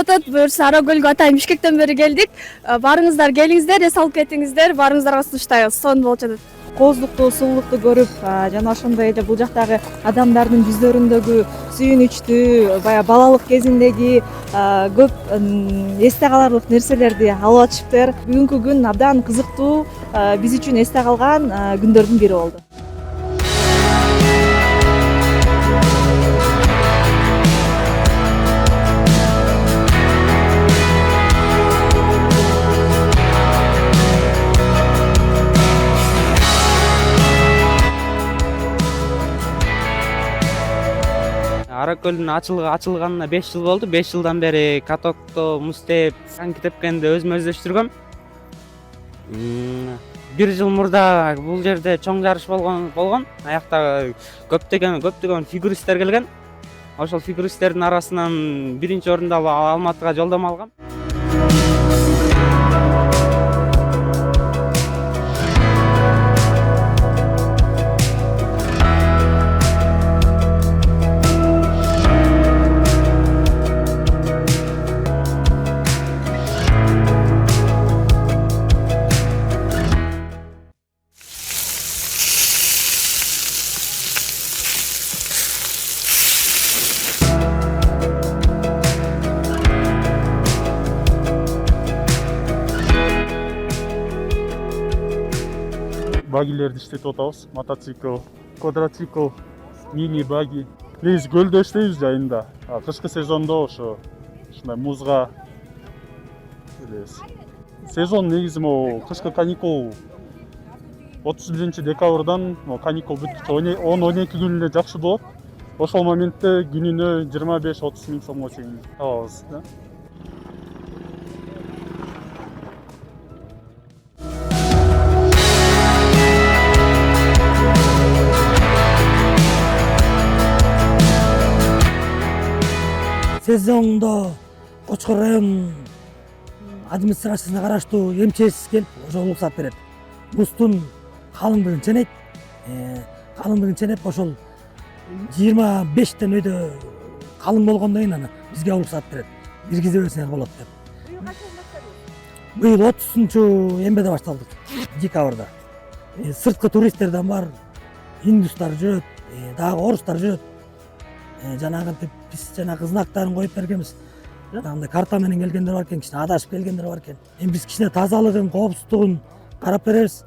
атат. Буюрса Ара Көлгө атайын Бишкектен бери келдик. Барыңыздар, келиңиздер, эс алып кетиңиздер. Барыңыздарга сунуштайбыз. Сонун болуп жатат. Кооздукту, сулуулукту көрүп, жана ошондой эле бул жактагы адамдардын жүздөрүндөгү сүйүнүчтүү, баягы балалык кезиндеги көп эсте каларлык нерселерди алып атышыптыр. Бүгүнкү күн абдан кызыктуу, биз үчүн эсте калган күндөрдүн бири болду. Ара Көлдүн ачылганына 5 жыл болду. 5 жылдан бери катокто муз тээп, коньки тепкенди өзүм өздөштүргөм. 1 жыл мурда бул жерде чоң жарыш болгон. Аякта көптөгөн фигуристтер келген. Ошол фигуристтердин арасынан биринчи орунду алып Алматыга жолдомо алгам. Багилерди иштетип атабыз. Мотоцикл, квадроцикл, мини баги. Биз көлдө иштейбиз жайында. Кышкы сезондо ушундай музга элебиз. Сезон негизи могу кышкы каникул 31 декабрдан каникул бүткүчө 10-12 күн эле жакшы болот. Ошол моментте күнүнө 25-30 миң сомго чейин табабыз. Сезондо Кочкор район администрациясына караштуу МЧС келип ошол уруксат берет. Муздун калыңдыгын ченейт. Калыңдыгын ченеп ошол 25тен өйдө калың болгондон кийин аны бизге уруксат берет. Киргизе берсеңер болот деп. Быйыл 30-эмбеде башталдык, декабрда. Сырткы туристтерден бар, индустар жүрөт, дагы орустар жүрөт. Жанагынтип биз жанагы знактарын коюп бергенбиз. Жанагындай карта менен келгендер бар экен, кичине адашып келгендер бар экен. Эми биз кичине тазалыгын, коопсуздугун карап беребиз.